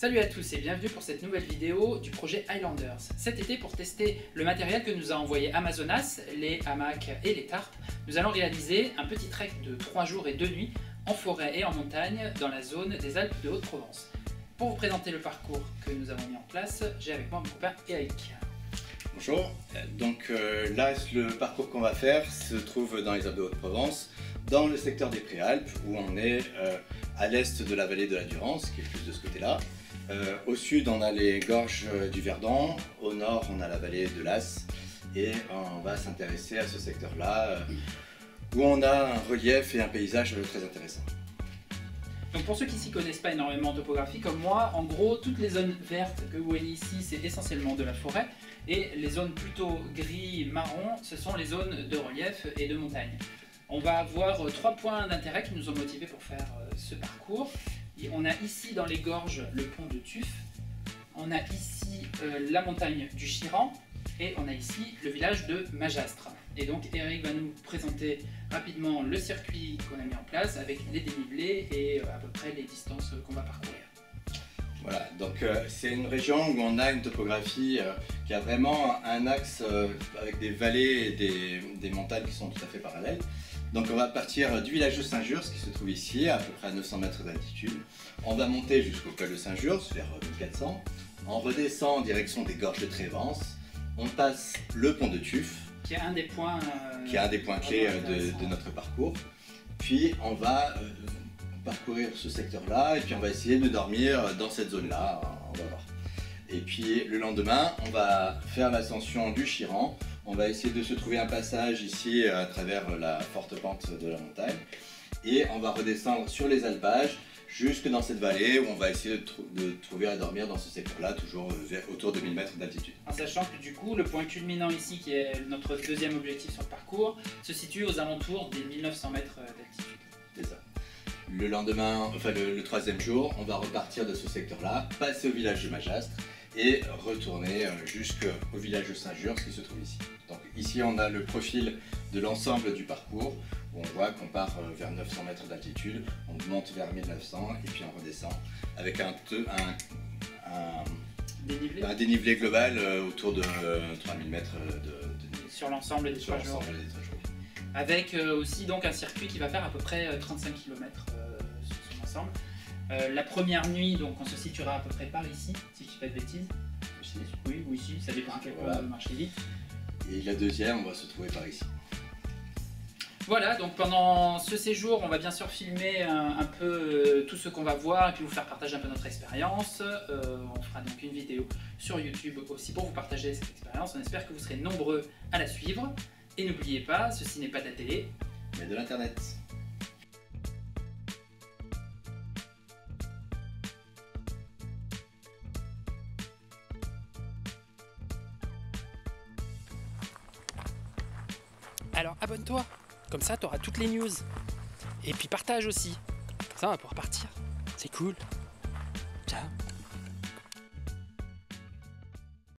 Salut à tous et bienvenue pour cette nouvelle vidéo du projet Highlanders. Cet été, pour tester le matériel que nous a envoyé Amazonas, les hamacs et les tarpes, nous allons réaliser un petit trek de 3 jours et 2 nuits en forêt et en montagne dans la zone des Alpes de Haute-Provence. Pour vous présenter le parcours que nous avons mis en place, j'ai avec moi mon copain Eric. Bonjour, donc là le parcours qu'on va faire se trouve dans les Alpes de Haute-Provence, dans le secteur des Préalpes où on est à l'est de la vallée de la Durance, qui est plus de ce côté-là. Au sud on a les gorges du Verdon, au nord on a la vallée de l'As et on va s'intéresser à ce secteur-là où on a un relief et un paysage très intéressant. Donc pour ceux qui ne s'y connaissent pas énormément en topographie comme moi, en gros toutes les zones vertes que vous voyez ici c'est essentiellement de la forêt et les zones plutôt gris-marron ce sont les zones de relief et de montagne. On va avoir 3 points d'intérêt qui nous ont motivés pour faire ce parcours. Et on a ici dans les gorges le pont de Tuf, on a ici la montagne du Chiran et on a ici le village de Majastre. Et donc Eric va nous présenter rapidement le circuit qu'on a mis en place avec les dénivelés et à peu près les distances qu'on va parcourir. Voilà, donc c'est une région où on a une topographie qui a vraiment un axe avec des vallées et des montagnes qui sont tout à fait parallèles. Donc on va partir du village de Saint-Jurs qui se trouve ici, à peu près à 900 mètres d'altitude. On va monter jusqu'au col de Saint-Jurs, vers 1400. On redescend en direction des gorges de Trévence. On passe le pont de Tuf, qui est un des points, clés de notre parcours. Puis on va parcourir ce secteur-là et puis on va essayer de dormir dans cette zone-là, on va voir. Et puis le lendemain, on va faire l'ascension du Chiran. On va essayer de se trouver un passage ici à travers la forte pente de la montagne. Et on va redescendre sur les alpages jusque dans cette vallée où on va essayer de trouver à dormir dans ce secteur-là, toujours autour de 1000 mètres d'altitude. En sachant que du coup, le point culminant ici, qui est notre deuxième objectif sur le parcours, se situe aux alentours des 1900 mètres d'altitude. C'est ça. Le lendemain, enfin le troisième jour, on va repartir de ce secteur-là, passer au village de Majastre et retourner jusqu'au village de Saint-Jurs qui se trouve ici. Donc ici on a le profil de l'ensemble du parcours où on voit qu'on part vers 900 mètres d'altitude, on monte vers 1900 et puis on redescend avec un dénivelé global autour de 3000 mètres de niveau. Sur l'ensemble des 3 jours. Avec aussi donc un circuit qui va faire à peu près 35 km sur son ensemble. La première nuit, donc on se situera à peu près par ici, si je ne dis pas de bêtises. Oui, ou ici, ça dépend à quel point vous marchez vite. Et la deuxième, on va se trouver par ici. Voilà, donc pendant ce séjour, on va bien sûr filmer un peu tout ce qu'on va voir et puis vous faire partager un peu notre expérience. On fera donc une vidéo sur YouTube aussi pour vous partager cette expérience. On espère que vous serez nombreux à la suivre. Et n'oubliez pas, ceci n'est pas de la télé, mais de l'internet. Alors abonne-toi, comme ça tu auras toutes les news. Et puis partage aussi, comme ça on va pouvoir partir. C'est cool.